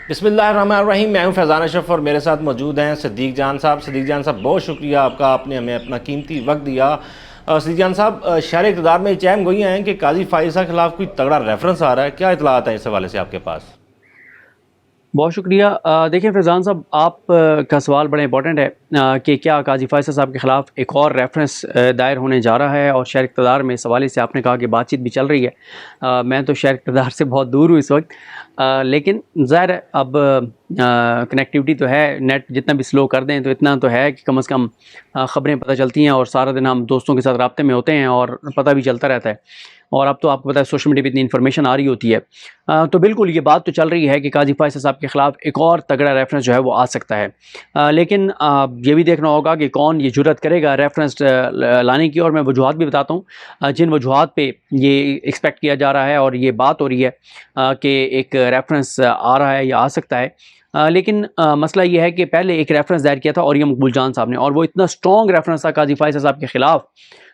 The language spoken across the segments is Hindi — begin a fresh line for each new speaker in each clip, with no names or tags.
बिस्मिल्लाहिर्रहमानिर्रहीम। मैं हूं फैज़ान अशरफ और मेरे साथ मौजूद हैं सदीक जान साहब। सदीक जान साहब, बहुत शुक्रिया आपका, आपने हमें अपना कीमती वक्त दिया। सदीक जान साहब, शहर इक़्तिदार में चहम गोइयाँ हैं कि काजी फाइज़ के खिलाफ कोई तगड़ा रेफरेंस आ रहा है, क्या इतलात है इस हवाले से आपके पास?
बहुत शुक्रिया। देखिए फैज़ान साहब, आप का सवाल बड़ा इंपॉर्टेंट है कि क्या काजी फ़ैसल साहब के ख़िलाफ़ एक और रेफरेंस दायर होने जा रहा है। और शहर इक़्तिदार में इस हवाले से आपने कहा कि बातचीत भी चल रही है। मैं तो शहर इक़्तिदार से बहुत दूर हूँ इस वक्त, लेकिन ज़ाहिर है अब कनेक्टिविटी तो है, नेट जितना भी स्लो कर दें तो इतना तो है कि कम से कम ख़बरें पता चलती हैं और सारा दिन हम दोस्तों के साथ राब्ते में होते हैं और पता भी चलता रहता है। और अब तो आपको पता है सोशल मीडिया पे इतनी इन्फॉर्मेशन आ रही होती है। तो बिल्कुल ये बात तो चल रही है कि काजी फ़ैसल साहब के ख़िलाफ़ एक और तगड़ा रेफरेंस जो है वो आ सकता है। लेकिन ये भी देखना होगा कि कौन ये जुर्रत करेगा रेफरेंस लाने की। और मैं वजूहात भी बताता हूँ जिन वजूहात पे ये एक्सपेक्ट किया जा रहा है और ये बात हो रही है कि एक रेफरेंस आ रहा है या आ सकता है। लेकिन मसला ये है कि पहले एक रेफरेंस दायर किया था औरिया मकबूल जान साहब ने, और वो इतना स्ट्रॉन्ग रेफरेंस था काजी फ़ैसल साहब के ख़िलाफ़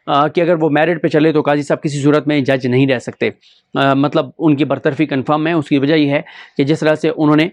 कि अगर वो मेरिट पे चले तो काजी साहब किसी सूरत में जज नहीं रह सकते। मतलब उनकी बरतरफी कन्फर्म है। उसकी वजह यह है कि जिस तरह से उन्होंने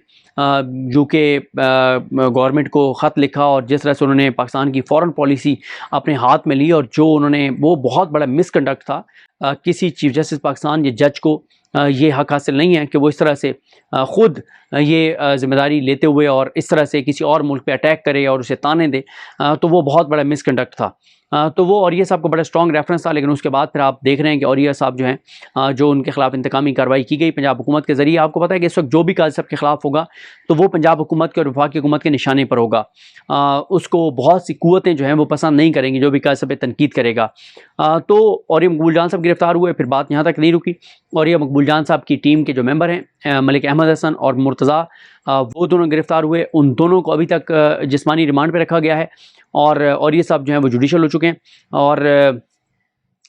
यूके गवर्नमेंट को ख़त लिखा और जिस तरह से उन्होंने पाकिस्तान की फ़ॉरेन पॉलिसी अपने हाथ में ली, और जो उन्होंने वो बहुत बड़ा मिसकंडक्ट था। किसी चीफ जस्टिस पाकिस्तान या जज को ये हक हासिल नहीं है कि वो इस तरह से ख़ुद ये ज़िम्मेदारी लेते हुए और इस तरह से किसी और मुल्क पे अटैक करे और उसे ताने दे। तो वो बहुत बड़ा मिसकंडक्ट था। तो वो औरिया साहब का बड़ा स्ट्रॉन्ग रेफरेंस था। लेकिन उसके बाद फिर आप देख रहे हैं कि औरिया साहब जो हैं जो उनके खिलाफ इंतकामी कार्रवाई की गई पंजाब हुकूमत के ज़रिए। आपको पता है कि इस वक्त जो भी काजी साहब के खिलाफ होगा तो वो पंजाब हुकूमत के और वफाकी हुकूमत के निशाने पर होगा। उसको बहुत सी कुव्वतें जो हैं वो पसंद नहीं करेंगी जो भी काजी साहब पे तनकीद करेगा। तो औरिया मकबूल जान साहब गिरफ्तार हुए, फिर बात यहाँ तक नहीं रुकी। औरिया मकबूल जान साहब की टीम के जो मेंबर हैं मलिक अहमद हसन और मुर्तज़ा, वो दोनों गिरफ्तार हुए। उन दोनों को अभी तक जिस्मानी रिमांड पे रखा गया है और ये साहब जो हैं वो जुडिशल हो चुके हैं। और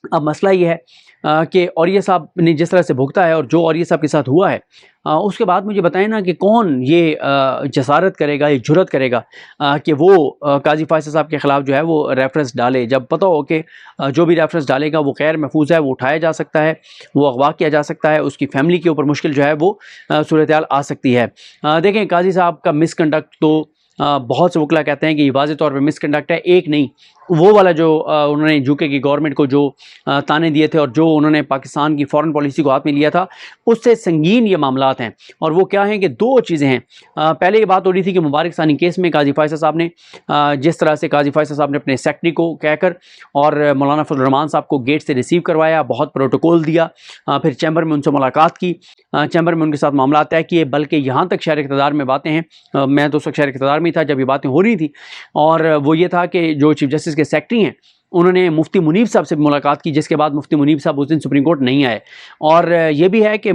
अब मसला ये है कि औरिया साहब ने जिस तरह से भुगता है और जो औरिया साहब के साथ हुआ है, उसके बाद मुझे बताएं ना कि कौन ये जसारत करेगा, ये जुर्रत करेगा कि वो काजी फ़ैसल साहब के ख़िलाफ़ जो है वो रेफरेंस डाले, जब पता हो कि जो भी रेफरेंस डालेगा वो गैर महफूज है, वो उठाया जा सकता है, वो अगवा किया जा सकता है, उसकी फैमिली के ऊपर मुश्किल जो है वो सूरत हाल आ सकती है। देखें, काजी साहब का मिसकंडक्ट तो बहुत से वकला कहते हैं कि वाज़ेह तौर पे मिसकंडक्ट है। एक नहीं, वो वाला जो उन्होंने यूके की गवर्नमेंट को जो ताने दिए थे और जो उन्होंने पाकिस्तान की फ़ॉरेन पॉलिसी को हाथ में लिया था, उससे संगीन ये मामलात हैं। और वो क्या हैं कि दो चीज़ें हैं। पहले ये बात हो रही थी कि मुबारक सानी केस में काजी फ़ैसल साहब ने जिस तरह से काजी फ़ैसल साहब ने अपने सेक्रेटरी को कहकर और मौलाना फजल रहमान साहब को गेट से रिसीव करवाया, बहुत प्रोटोकॉल दिया, फिर चैम्बर में उनसे मुलाकात की, चैम्बर में उनके साथ मामला तय किए, बल्कि यहाँ तक शहर इक़्तिदार में बातें हैं। मैं तो उस वक्त शहर इक़्तिदार में था जब ये बातें हो रही थी। और वो ये था कि जो चीफ जस्टिस के सेक्रेटरी हैं उन्होंने मुफ्ती मुनीब साहब से मुलाकात की, जिसके बाद मुफ्ती मुनीब साहब उस दिन सुप्रीम कोर्ट नहीं आए। और ये भी है कि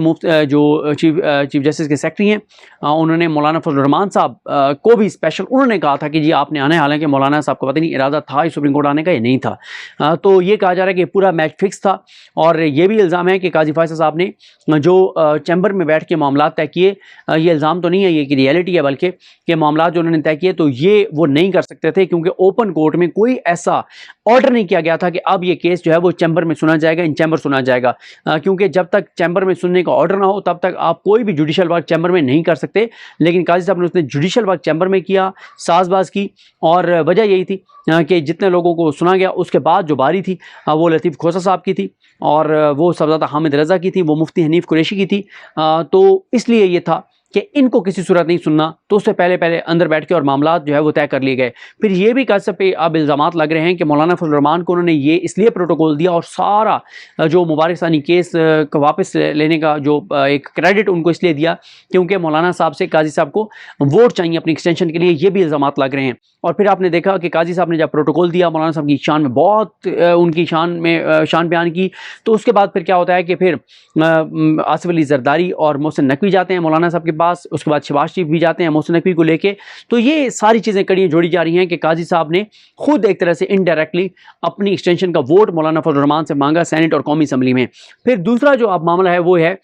जो चीफ जस्टिस के सेक्रेटरी हैं उन्होंने मौलाना फजल रहमान साहब को भी स्पेशल उन्होंने कहा था कि जी आपने आना है। हालांकि मौलाना साहब को पता नहीं इरादा था इस सुप्रीम कोर्ट आने का या नहीं था। तो ये कहा जा रहा है कि पूरा मैच फिक्स था। और ये भी इल्ज़ाम है कि काजी फ़ैसल साहब ने जो चैम्बर में बैठ के मामला तय किए, ये इल्ज़ाम तो नहीं है, ये कि रियलिटी है, बल्कि कि मामला जो उन्होंने तय किए तो ये वो नहीं कर सकते थे क्योंकि ओपन कोर्ट में कोई ऐसा ऑर्डर नहीं किया गया था कि अब ये केस जो है वो चैम्बर में सुना जाएगा, इन चैम्बर सुना जाएगा। क्योंकि जब तक चैम्बर में सुनने का ऑर्डर ना हो तब तक आप कोई भी जुडिशल वर्क चैम्बर में नहीं कर सकते। लेकिन काजी साहब ने उसने जुडिशल वर्क चैम्बर में किया, साजबाज की। और वजह यही थी कि जितने लोगों को सुना गया उसके बाद जो बारी थी वो लतीफ़ खोसा साहब की थी और वो सबज़ादा हामिद रज़ा की थी, वो मुफ्ती हनीफ कुरैशी की थी। तो इसलिए ये था कि इनको किसी सूरत नहीं सुनना, तो उससे पहले पहले अंदर बैठ के और मामलात जो है वो तय कर लिए गए। फिर ये भी काजी साहब पे अब इल्ज़ामात लग रहे हैं कि मौलाना फजल रहमान को उन्होंने ये इसलिए प्रोटोकॉल दिया और सारा जो मुबारक सानी केस को वापस लेने का जो एक क्रेडिट उनको इसलिए दिया क्योंकि मौलाना साहब से काजी साहब को वोट चाहिए अपनी एक्सटेंशन के लिए। ये भी इल्ज़ामात लग रहे हैं। और फिर आपने देखा कि काजी साहब ने जब प्रोटोकॉल दिया मौलाना साहब की शान में बहुत उनकी शान बयान की, तो उसके बाद फिर क्या होता है कि फिर आसिफ अली जरदारी और मोहसिन नकवी जाते हैं मौलाना साहब के पास, उसके बाद शहबाज शरीफ भी जाते हैं मोहसिन नकवी को लेके। तो ये सारी चीज़ें कड़ियाँ जोड़ी जा रही हैं कि काजी साहब ने खुद एक तरह से इनडायरेक्टली अपनी एक्सटेंशन का वोट मौलाना फजल रहमान से मांगा सेनेट और कौमी असम्बली में। फिर दूसरा जो अब मामला है वो है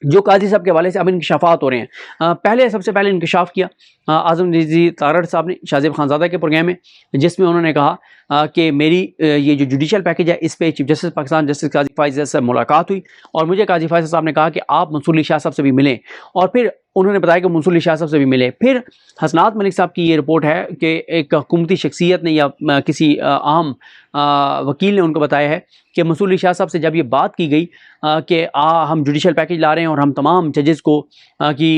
जो काजी साहब के हवाले से अब इंकशाफात हो रहे हैं। पहले सबसे पहले इंकशाफ किया आज़म रिज़वी तारड़ साहब ने शाहज़ेब खानज़ादा के प्रोग्राम में, जिसमें उन्होंने कहा कि मेरी ये जो जुडिशल पैकेज है इस पे चीफ जस्टिस पाकिस्तान जस्टिस काजी फाइज़ से मुलाकात हुई और मुझे काजी फाइज़ साहब ने कहा कि आप मंसूर अली शाह साहब से भी मिलें, और फिर उन्होंने बताया कि मंसूर अली शाह साहब से भी मिले। फिर हसनात मलिक साहब की ये रिपोर्ट है कि एक हुकूमती शख्सियत ने या किसी अहम वकील ने उनको बताया है कि मंसूर अली शाह साहब से जब ये बात की गई कि हम जुडिशल पैकेज ला रहे हैं और हम तमाम जजेस को की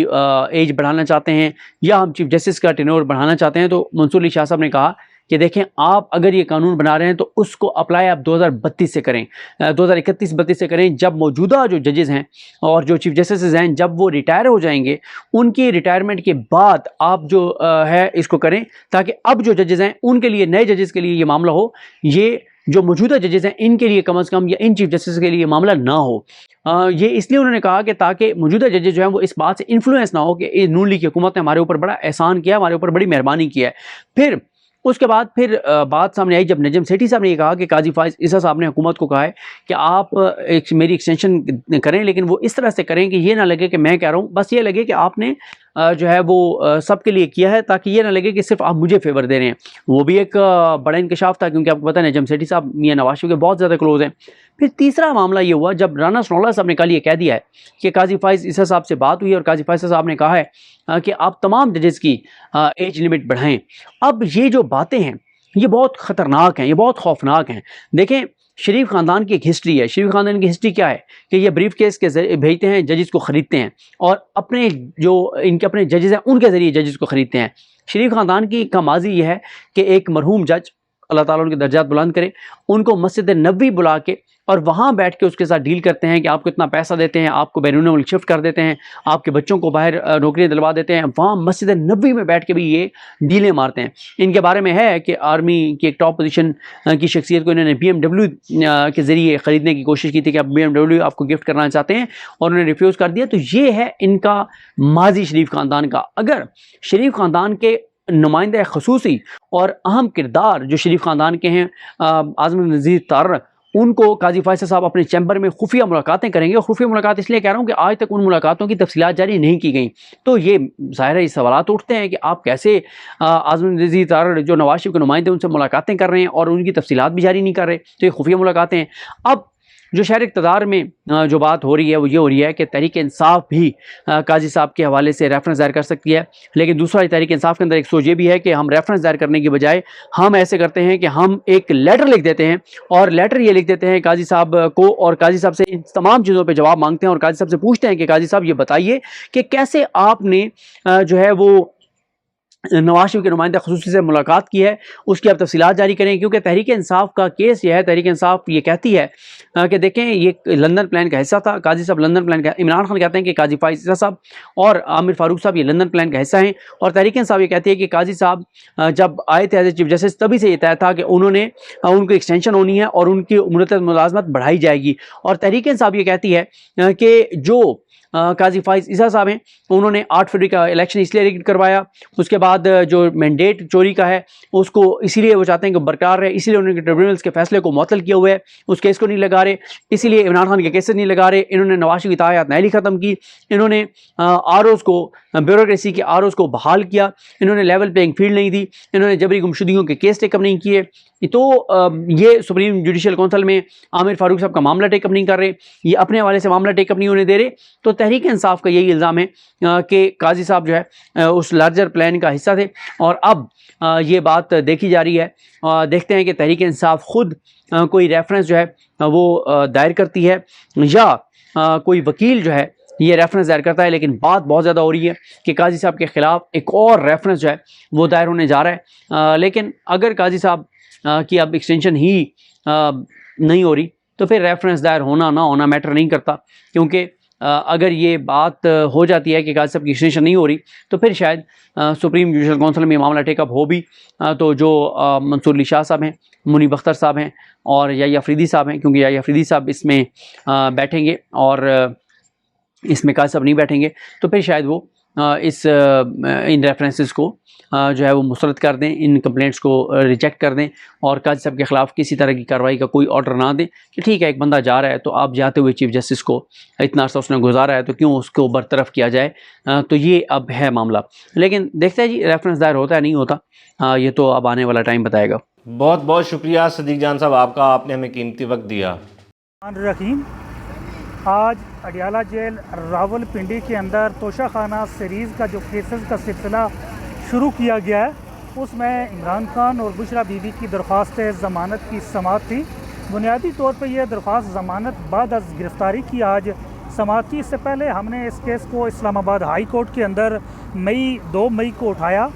एज बढ़ाना चाहते हैं या हम चीफ जस्टिस का टेन्योर बढ़ाना चाहते हैं, तो मंसूर अली शाह साहब ने कहा कि देखें, आप अगर ये कानून बना रहे हैं तो उसको अप्लाई आप 2032 से करें, 2031-32 से करें, जब मौजूदा जो जजेस हैं और जो चीफ जस्टिस हैं जब वो रिटायर हो जाएंगे, उनकी रिटायरमेंट के बाद आप जो है इसको करें, ताकि अब जो जजेस हैं उनके लिए, नए जजेस के लिए ये मामला हो, ये जो मौजूदा जजेस हैं इनके लिए कम से कम या इन चीफ जस्टिस के लिए मामला ना हो। ये इसलिए उन्होंने कहा कि ताकि मौजूदा जजेस जो हैं वो इस बात से इन्फ्लुएंस ना हो कि नून लीग की हुकूमत ने हमारे ऊपर बड़ा एहसान किया, हमारे ऊपर बड़ी मेहरबानी किया है। फिर उसके बाद बात सामने आई जब नजम सेठी साहब ने ये कहा कि काजी फाइज ईसा साहब ने हुकूमत को कहा है कि आप मेरी एक्सटेंशन करें, लेकिन वो इस तरह से करें कि ये ना लगे कि मैं कह रहा हूँ, बस ये लगे कि आपने जो है वो सबके लिए किया है, ताकि ये ना लगे कि सिर्फ आप मुझे फेवर दे रहे हैं। वो भी एक बड़ा इंकशाफ था, क्योंकि आपको पता है नजम सेठी साहब मियां नवाज शरीफ के बहुत ज़्यादा क्लोज हैं। फिर तीसरा मामला ये हुआ जब राना सनौल्ला साहब ने कल ये कह दिया है कि काजी फाइज ईसा साहब से बात हुई और काजी फाइज साहब ने कहा है कि आप तमाम जजेस की एज लिमिट बढ़ाएं। अब ये जो बातें हैं ये बहुत ख़तरनाक हैं, ये बहुत खौफनाक हैं। देखें, शरीफ ख़ानदान की एक हिस्ट्री है। शरीफ ख़ानदान की हिस्ट्री क्या है कि ये ब्रीफ केस के जरिए भेजते हैं, जजेस को ख़रीदते हैं और अपने जो इनके अपने जजेस हैं उनके ज़रिए जजेस को ख़रीदते हैं। शरीफ ख़ानदान की का माजी ये है कि एक मरहूम जज, अल्लाह ताला उनके दर्जात बुलंद करे, उनको मस्जिद नबवी बुला के और वहाँ बैठ के उसके साथ डील करते हैं कि आपको इतना पैसा देते हैं, आपको बैरून मुल्क शिफ्ट कर देते हैं, आपके बच्चों को बाहर नौकरियाँ दिलवा देते हैं। वहाँ मस्जिद नबवी में बैठ के भी ये डीलें मारते हैं। इनके बारे में है कि आर्मी की एक टॉप पोजीशन की शख्सियत को इन्होंने BMW के ज़रिए ख़रीदने की कोशिश की थी कि आप BMW आपको गिफ्ट करना चाहते हैं, और उन्होंने रिफ्यूज़ कर दिया। तो ये है इनका माजी शरीफ ख़ानदान का। अगर शरीफ ख़ानदान के नुमाइंदे खसूसी और अहम किरदार जो शरीफ ख़ानदान के हैं, आज़म नज़ीर तार, उनको काजी फाइज़ साहब अपने चैम्बर में खुफिया मुलाकातें करेंगे। और खुफिया मुलाकात इसलिए कह रहा हूँ कि आज तक उन मुलाकातों की तफसीलात जारी नहीं की गई। तो ये ज़ाहिर है, सवाल उठते हैं कि आप कैसे आज़म नज़ीर तार जो नवाज शरीफ के नुमाइंदे उनसे मुलाकातें कर रहे हैं और उनकी तफसीलात भी जारी नहीं कर रहे। तो ये खुफिया मुलाकातें हैं। अब जो शहर इक़्तिदार में जो बात हो रही है वो ये हो रही है कि तहरीक इंसाफ भी काजी साहब के हवाले से रेफरेंस दायर कर सकती है। लेकिन दूसरा, तहरीक इंसाफ के अंदर एक सोच ये भी है कि हम रेफरेंस दायर करने की बजाय हम ऐसे करते हैं कि हम एक लेटर लिख देते हैं, और लेटर ये लिख देते हैं काजी साहब को, और काजी साहब से इन तमाम चीज़ों पर जवाब मांगते हैं और काजी साहब से पूछते हैं कि काजी साहब ये बताइए कि कैसे आपने जो है वो नवाज शरीफ के नुमाइंदा खसूसी से मुलाकात की है, उसकी आप तफसीलात जारी करें। क्योंकि तहरीक इंसाफ का केस यह है, तहरीक इंसाफ ये कहती है कि देखें, ये लंदन प्लान का हिस्सा था। काजी साहब लंदन प्लान का, इमरान खान कहते हैं कि काजी फाइज़ ईसा साहब और आमिर फारूक साहब ये लंदन प्लान का हिस्सा हैं, और तहरीक इंसाफ ये कहती है कि काजी साहब जब आए थे एज ए चीफ जस्टिस तभी से ये तय था कि उनको एक्सटेंशन होनी है और उनकी उम्र मुलाजमत बढ़ाई जाएगी। और तहरीक इंसाफ ये कहती है कि जो काजी फाइज़ ईसा साहब हैं, उन्होंने 8 फरवरी का इलेक्शन इसलिए रिग्ड करवाया, उसके बाद जो मैंडेट चोरी का है उसको इसीलिए वो चाहते हैं कि बरकरार रहे, इसीलिए उन्होंने ट्रिब्यूनल्स के फैसले को मुअत्तल किया हुआ है, उस केस को नहीं लगा रहे, इसीलिए इमरान खान के केसेस नहीं लगा रहे। इन्होंने नवाज शरीफ की तायात नैली ख़त्म की, इन्होंने ROs को, ब्यूरोक्रेसी के ROs को बहाल किया, इन्होंने लेवल प्लेइंग फील्ड नहीं दी, इन्होंने जबरी गुमशुदगियों के केस टेकअप नहीं किए। तो ये सुप्रीम जुडिशल काउंसिल में आमिर फारूक साहब का मामला टेकअप नहीं कर रहे, ये अपने हवाले से मामला टेकअप नहीं होने दे रहे। तो तहरीक इंसाफ का यही इल्ज़ाम है कि काजी साहब जो है उस लार्जर प्लान का हिस्सा थे, और अब ये बात देखी जा रही है। देखते हैं कि तहरीक इंसाफ खुद कोई रेफरेंस जो है वो दायर करती है या कोई वकील जो है ये रेफरेंस दायर करता है। लेकिन बात बहुत ज़्यादा हो रही है कि काजी साहब के ख़िलाफ़ एक और रेफरेंस जो है वो दायर होने जा रहा है। लेकिन अगर काजी साहब की अब एक्सटेंशन ही नहीं हो रही तो फिर रेफरेंस दायर होना ना होना मैटर नहीं करता, क्योंकि अगर ये बात हो जाती है कि काजी साहब की एक्सटेंशन नहीं हो रही तो फिर शायद सुप्रीम जुडिशल काउंसिल में मामला टेकअप हो भी तो जो मंसूर अली शाह साहब हैं, मुनीब अख्तर साहब हैं और याह्या अफरीदी साहब हैं, क्योंकि याह्या अफरीदी साहब इसमें बैठेंगे और इसमें काजी साहब नहीं बैठेंगे, तो फिर शायद वो इन रेफरेंसेस को जो है वो मुस्तरद कर दें, इन कंप्लेंट्स को रिजेक्ट कर दें और काजी साहब के ख़िलाफ़ किसी तरह की कार्रवाई का कोई ऑर्डर ना दें कि ठीक है, एक बंदा जा रहा है तो आप जाते हुए चीफ जस्टिस को इतना अर्सा उसने गुजारा है तो क्यों उसको बरतरफ किया जाए। तो ये अब है मामला। लेकिन देखते हैं जी रेफरेंस दायर होता है नहीं होता, ये तो अब आने वाला टाइम बताएगा।
बहुत बहुत शुक्रिया सदीक जान साहब आपका, आपने हमें कीमती वक्त दिया।
रहीम, आज अडियाला जेल रावलपिंडी के अंदर तोशा खाना सीरीज़ का जो केसेस का सिलसिला शुरू किया गया है, उसमें इमरान खान और बुशरा बीबी की दरख्वास्त ज़मानत की समाअत थी। बुनियादी तौर पर यह दरख्वास्त ज़मानत बाद अज़ गिरफ़्तारी की आज समाअत थी। इससे पहले हमने इस केस को इस्लामाबाद हाई कोर्ट के अंदर 2 मई को उठाया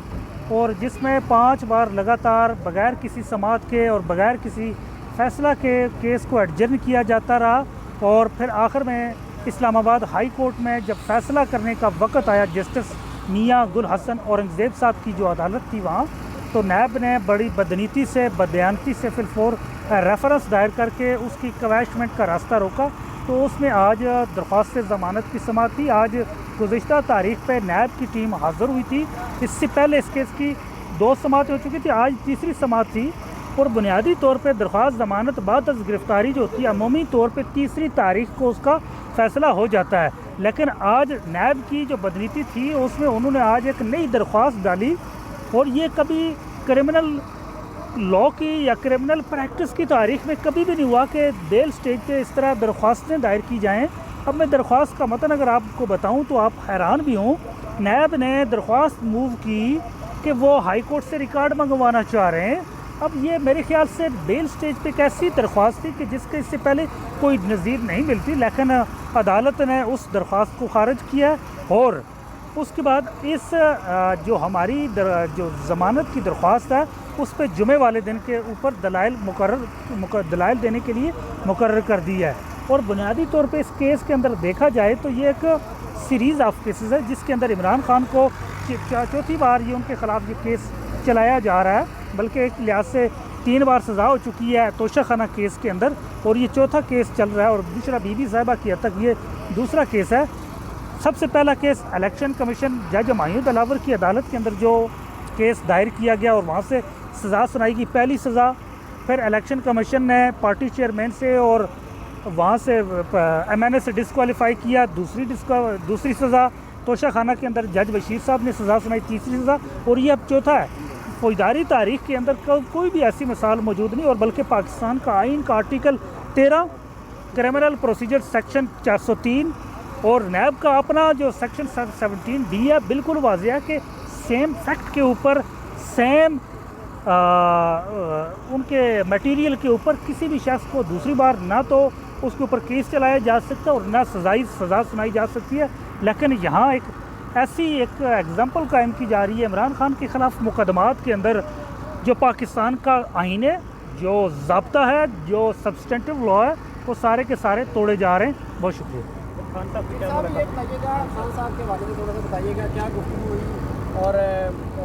और जिसमें 5 बार लगातार बग़ैर किसी समाअत के और बग़ैर किसी फ़ैसला के केस को एडजर्न किया जाता रहा और फिर आखिर में इस्लामाबाद हाई कोर्ट में जब फ़ैसला करने का वक़्त आया, जस्टिस मियां गुल हसन औरंगज़ेब साहब की जो अदालत थी वहाँ, तो नैब ने बड़ी बदनीति से बदयानती से फिलफोर रेफरेंस दायर करके उसकी कवैशमेंट का रास्ता रोका। तो उसमें आज दरख्वास्त ज़मानत की समाअत थी। आज गुज़िश्ता तारीख पर नैब की टीम हाज़िर हुई थी। इससे पहले इस केस की 2 समाअतें हो चुकी थी, आज तीसरी समाअत थी और बुनियादी तौर पे दरख्वास्त ज़मानत बाद अज़ गिरफ़्तारी जो होती है अमूमी तौर पे 3 तारीख को उसका फ़ैसला हो जाता है। लेकिन आज नैब की जो बदनीति थी उसमें उन्होंने आज एक नई दरख्वास्त डाली और ये कभी क्रिमिनल लॉ की या क्रिमिनल प्रैक्टिस की तारीख में कभी भी नहीं हुआ कि बेल स्टेज पे इस तरह दरख्वास्तें दायर की जाएँ। अब मैं दरख्वास्त का मतन अगर आपको बताऊँ तो आप हैरान भी हों। नैब ने दरख्वास्त मूव की कि वो हाई कोर्ट से रिकॉर्ड मंगवाना चाह रहे हैं। अब ये मेरे ख्याल से बेल स्टेज पे एक ऐसी दरख्वास्त थी कि जिसके इससे पहले कोई नज़ीर नहीं मिलती, लेकिन अदालत ने उस दरख्वास्त को खारिज किया और उसके बाद इस जो हमारी जो ज़मानत की दरख्वास्त है उस पर जुमे वाले दिन के ऊपर दलाइल देने के लिए मुकर्रर कर दिया है। और बुनियादी तौर पे इस केस के अंदर देखा जाए तो ये एक सीरीज़ ऑफ केसेस है जिसके अंदर इमरान खान को चौथी बार ये उनके ख़िलाफ़ ये केस चलाया जा रहा है, बल्कि एक लिहाज से 3 बार सज़ा हो चुकी है तोशा खाना केस के अंदर और ये चौथा केस चल रहा है और दूसरा बीबी साहिबा की हद तक ये दूसरा केस है। सबसे पहला केस इलेक्शन कमीशन जज हमायूं दिलावर की अदालत के अंदर जो केस दायर किया गया और वहाँ से सज़ा सुनाई गई, पहली सज़ा। फिर इलेक्शन कमीशन ने पार्टी चेयरमैन से और वहाँ से MNA से डिस्क्वालीफाई किया, दूसरी सज़ा। तोशा खाना के अंदर जज बशीर साहब ने सज़ा सुनाई, तीसरी सज़ा, और ये अब चौथा है। फौजदारी तारीख के अंदर कोई भी ऐसी मिसाल मौजूद नहीं और बल्कि पाकिस्तान का आइन का आर्टिकल 13, क्रिमिनल प्रोसीजर सेक्शन 403 और नैब का अपना जो सेक्शन 17D है, बिल्कुल वाज़ेह है कि सेम फैक्ट के ऊपर सेम उनके मटेरियल के ऊपर किसी भी शख्स को दूसरी बार ना तो उसके ऊपर केस चलाया जा सकता और ना सज़ा सुनाई जा सकती है। लेकिन यहाँ एक ऐसी एक एग्ज़ाम्पल कायम की जा रही है इमरान खान के ख़िलाफ़ मुकदमात के अंदर जो पाकिस्तान का आइन है, जो ज़ाब्ता है, जो सब्सटेंटिव लॉ है, वो सारे के सारे तोड़े जा रहे हैं। बहुत शुक्रिया।
खान साहब के बारे में थोड़ा सा बताइएगा, क्या गुफ्तगू हुई और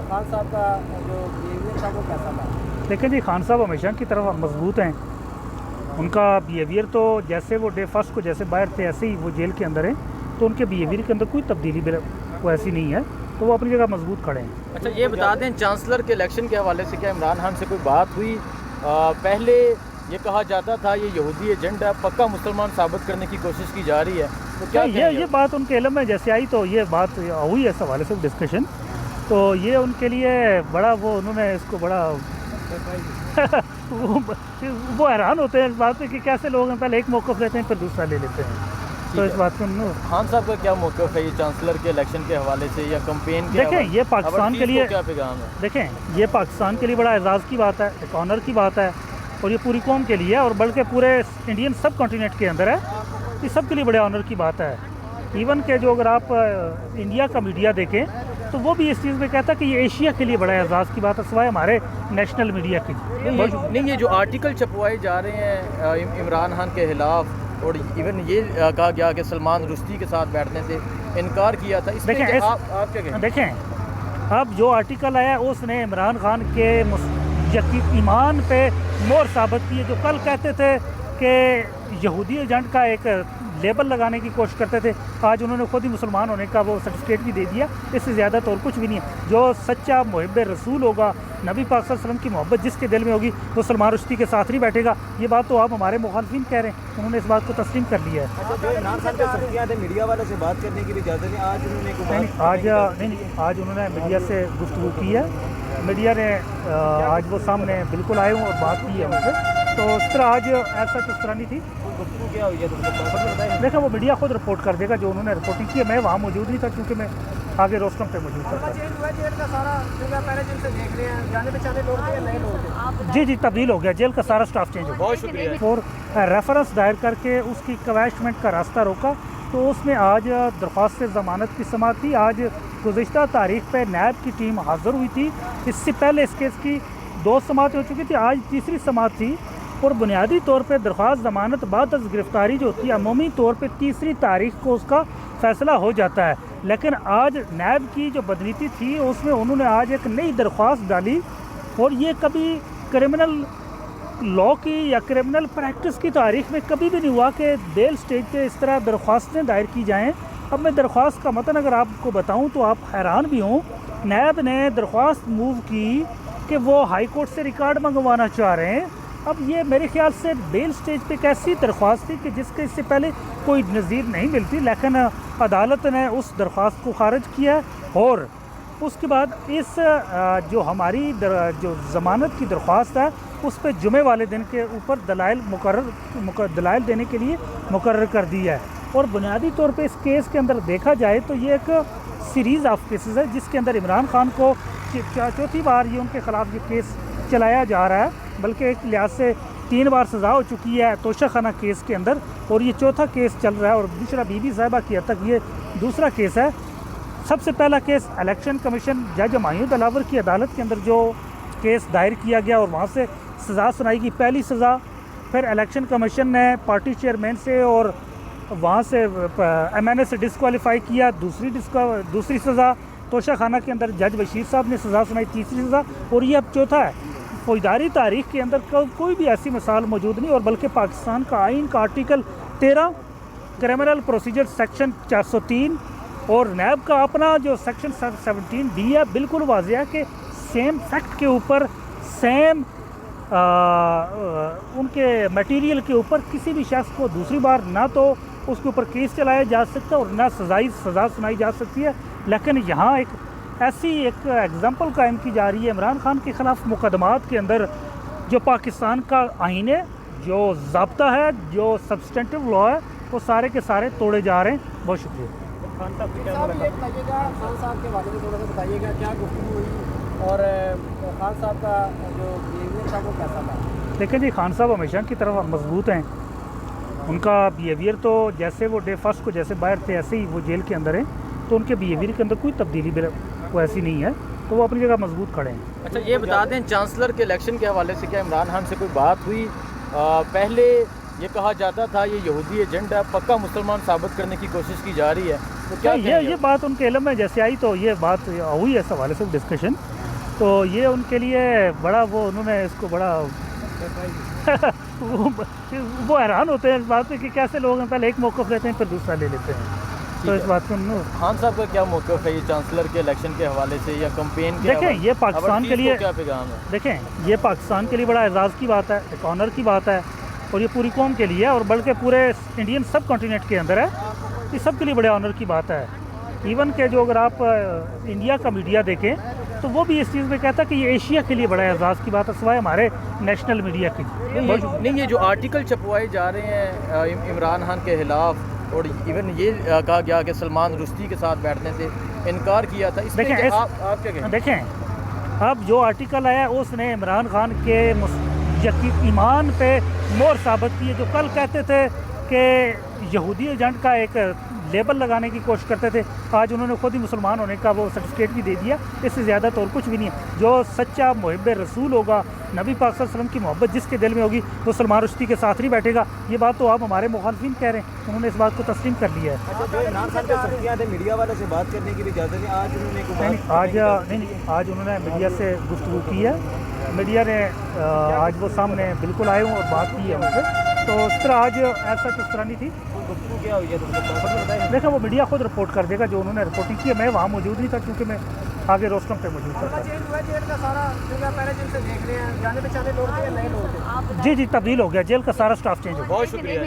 खान साहब का जो बिहेवियर था वो कैसा था?
लेकिन जी खान साहब हमेशा की तरफ मजबूत हैं। उनका बिहेवियर तो जैसे वो डे फर्स्ट को जैसे बाहर थे ऐसे ही वो जेल के अंदर हैं, तो उनके बिहेवियर के अंदर कोई तब्दीली वो ऐसी नहीं है, तो वो अपनी जगह मजबूत खड़े हैं।
अच्छा, ये बता दें चांसलर के इलेक्शन के हवाले से क्या इमरान खान से कोई बात हुई? पहले ये कहा जाता था ये यहूदी एजेंट है, पक्का मुसलमान साबित करने की कोशिश की जा रही है, तो क्या
ये बात उनके इल्म में जैसे आई तो ये बात हुई है इस हवाले से डिस्कशन, तो ये उनके लिए बड़ा वो उन्होंने इसको बड़ा वो हैरान होते हैं इस बात पे कि कैसे लोग हैं, पहले एक मौक़िफ़ लेते हैं फिर दूसरा ले लेते हैं। तो इस बात में
खान साहब का क्या मौक़िफ़ है ये चांसलर के इलेक्शन के हवाले से या कैंपेन के?
देखें ये पाकिस्तान के लिए
क्या पैगाम है?
देखें ये पाकिस्तान के लिए बड़ा एजाज़ की बात है, एक ऑनर की बात है और ये पूरी कौम के लिए और बल्कि पूरे इंडियन सब कॉन्टिनेंट के अंदर है, ये सब के लिए बड़े ऑनर की बात है। इवन के जो अगर आप इंडिया का मीडिया देखें तो वो भी इस चीज़ में कहता है कि ये एशिया के लिए बड़ा एजाज़ की बात है, सिवाय हमारे नेशनल मीडिया की।
नहीं, ये जो आर्टिकल छपवाए जा रहे हैं इमरान खान के खिलाफ और इवन ये कहा गया कि सलमान रुश्दी के साथ बैठने से इनकार किया था, इसमें आप क्या कहें?
देखें अब जो आर्टिकल आया उसने इमरान खान के ईमान पे मोहर साबित की है। जो कल कहते थे कि यहूदी एजेंट का एक लेबल लगाने की कोशिश करते थे, आज उन्होंने खुद ही मुसलमान होने का वो सर्टिफिकेट भी दे दिया। इससे ज़्यादा तो और कुछ भी नहीं है। जो सच्चा मुहिब रसूल होगा, नबी पाक सल्लल्लाहु अलैहि वसल्लम की मोहब्बत जिसके दिल में होगी, वो सलमान रुश्दी के साथ नहीं बैठेगा। ये बात तो आप हमारे मुखालफिन कह रहे हैं, उन्होंने इस बात को तस्लीम कर लिया है।
मीडिया वालों से बात करने की भी इजाज़त नहीं, आज उन्होंने
आज उन्होंने मीडिया से गुफ्तगू की है मीडिया ने आज वो सामने बिल्कुल आए हूँ और बात की है उनसे। तो इस तरह आज ऐसा उस तरह नहीं थी।
क्या हुई है
देखा वो मीडिया खुद रिपोर्ट कर देगा जो उन्होंने रिपोर्टिंग की है। मैं वहाँ मौजूद नहीं था क्योंकि मैं आगे रोस्टम पे मौजूद था। जी जी तब्दील हो गया, जेल का सारा स्टाफ चेंज हो गया।
बहुत शुक्रिया।
और रेफरेंस दायर करके उसकी कवैशमेंट का रास्ता रोका तो उसमें आज दरख्वास्त ज़मानत की समाअत थी। आज गुज़िश्ता तारीख पर नैब की टीम हाज़िर हुई थी। इससे पहले इस केस की 2 समाअतें हो चुकी थी, आज तीसरी समाअत थी। और बुनियादी तौर पर दरख्वास्त ज़मानत बाद अज़ गिरफ़्तारी जो होती है अमूमी तौर पर तीसरी तारीख को उसका फ़ैसला हो जाता है। लेकिन आज नैब की जो बदनीति थी उसमें उन्होंने आज एक नई दरख्वास्त डाली और ये कभी क्रिमिनल लॉ की या क्रिमिनल प्रैक्टिस की तारीख में कभी भी नहीं हुआ कि बेल स्टेज पे इस तरह दरख्वास्तें दायर की जाएं। अब मैं दरख्वास्त का मतन अगर आपको बताऊं तो आप हैरान भी हों। नैब ने दरख्वास्त मूव की कि वो हाई कोर्ट से रिकॉर्ड मंगवाना चाह रहे हैं। अब ये मेरे ख्याल से बेल स्टेज पे एक ऐसी दरख्वास्त थी कि जिसके इससे पहले कोई नज़ीर नहीं मिलती, लेकिन अदालत ने उस दरख्वास्त को खारिज किया। और उसके बाद इस जो हमारी जो ज़मानत की दरख्वास्त है उस पर जुमे वाले दिन के ऊपर दलाइल देने के लिए मुकर्रर कर दिया है। और बुनियादी तौर पे इस केस के अंदर देखा जाए तो ये एक सीरीज़ ऑफ केसेस है जिसके अंदर इमरान खान को चौथी बार ये उनके ख़िलाफ़ ये केस चलाया जा रहा है, बल्कि एक लिहाज से 3 बार सज़ा हो चुकी है तोशाखाना केस के अंदर और ये चौथा केस चल रहा है। और दूसरा बीबी साहिबा की हद तक ये दूसरा केस है। सबसे पहला केस इलेक्शन कमीशन जज हमायूं दिलावर की अदालत के अंदर जो केस दायर किया गया और वहाँ से सज़ा सुनाई गई, पहली सज़ा। फिर इलेक्शन कमीशन ने पार्टी चेयरमैन से और वहाँ से MNA से डिस्क्वालीफाई किया, दूसरी सज़ा। तोशाखाना के अंदर जज बशीर साहब ने सज़ा सुनाई, तीसरी सज़ा। और ये अब चौथा है। फौजदारी तारीख के अंदर कोई भी ऐसी मिसाल मौजूद नहीं। और बल्कि पाकिस्तान का आइन का आर्टिकल 13, क्रिमिनल प्रोसीजर सेक्शन 403 और नैब का अपना जो सेक्शन 17D है, बिल्कुल वाज़ेह है कि सेम फैक्ट के ऊपर सेम उनके मटेरियल के ऊपर किसी भी शख्स को दूसरी बार ना तो उसके ऊपर केस चलाया जा सकता और ना सज़ा सुनाई जा सकती है। लेकिन यहाँ एक ऐसी एक एग्ज़ाम्पल कायम की जा रही है इमरान खान के ख़िलाफ़ मुकदमात के अंदर जो पाकिस्तान का आइन है, जो ज़ाब्ता है, जो सब्सटेंटिव लॉ है, वो सारे के सारे तोड़े जा रहे हैं। बहुत शुक्रिया।
खान साहब ये बताइएगा, खान साहब के बारे में थोड़ा सा बताइएगा, क्या गुफ्तगू हुई और खान साहब का जो बिहेवियर था वो कैसा था?
देखें जी, खान साहब हमेशा की तरफ मजबूत हैं। उनका बिहेवियर तो जैसे वो डे फर्स्ट को जैसे बाहर थे ऐसे ही वो जेल के अंदर हैं, तो उनके बिहेवियर के अंदर कोई तब्दीली वो ऐसी नहीं है, तो वो अपनी जगह मजबूत खड़े हैं।
अच्छा ये बता दें, चांसलर के इलेक्शन के हवाले से क्या इमरान खान से कोई बात हुई? पहले ये कहा जाता था ये यहूदी एजेंट है, पक्का मुसलमान साबित करने की कोशिश की जा रही है, तो क्या
ये बात उनके इल्म में जैसे आई तो ये बात हुई है इस हवाले से डिस्कशन, तो ये उनके लिए बड़ा वो उन्होंने इसको बड़ा वो हैरान होते हैं इस बात पे कि कैसे लोग हैं, पहले एक मौक़िफ़ लेते हैं फिर दूसरा ले लेते हैं। तो इस बात को
खान साहब का क्या मौक़िफ़ है ये चांसलर के इलेक्शन के हवाले से या कैंपेन के?
देखें ये पाकिस्तान के लिए
क्या पैगाम है?
देखें ये पाकिस्तान के लिए बड़ा एजाज़ की बात है, एक ऑनर की बात है और ये पूरी कौम के लिए और बल्कि पूरे इंडियन सब कॉन्टिनेंट के अंदर है, ये सब के लिए बड़े ऑनर की बात है। इवन के जो अगर आप इंडिया का मीडिया देखें तो वो भी इस चीज़ में कहता है कि ये एशिया के लिए बड़ा एजाज़ की बात है, सिवाय हमारे नेशनल मीडिया की।
नहीं ये जो आर्टिकल छपवाए जा रहे हैं इमरान खान के खिलाफ और इवन ये कहा गया कि सलमान रुश्दी के साथ बैठने से इनकार किया था, इसमें आप क्या कहें?
देखें अब जो आर्टिकल आया उसने इमरान खान के ईमान पे मोहर साबित की है। जो कल कहते थे कि यहूदी एजेंट का एक लेबल लगाने की कोशिश करते थे, आज उन्होंने खुद ही मुसलमान होने का वो सर्टिफिकेट भी दे दिया। इससे ज़्यादा तो और कुछ भी नहीं है। जो सच्चा मुहिब रसूल होगा, नबी पाक सल्लल्लाहु अलैहि वसल्लम की मोहब्बत जिसके दिल में होगी, वो सलमान रुश्दी के साथ नहीं बैठेगा। ये बात तो आप हमारे मुखालफिन कह रहे हैं, उन्होंने इस बात को तस्लीम कर लिया है।
अच्छा जो इमरान खान के सख्तियाँ थे मीडिया वालों से बात करने की भी इजाज़त है, आज उन्होंने
आज उन्होंने मीडिया से गुफ्तगू की है। मीडिया ने आज वो सामने बिल्कुल आए हूँ और बात की है उनसे, तो इस तरह आज ऐसा उस तरह नहीं थी।
क्या हुई है
देखा वो मीडिया खुद रिपोर्ट कर देगा जो उन्होंने रिपोर्टिंग की है। मैं वहाँ मौजूद नहीं था क्योंकि मैं आगे रोस्टम पे मौजूद था। जी जी तब्दील हो गया, जेल का सारा स्टाफ चेंज हो गया।
बहुत शुक्रिया।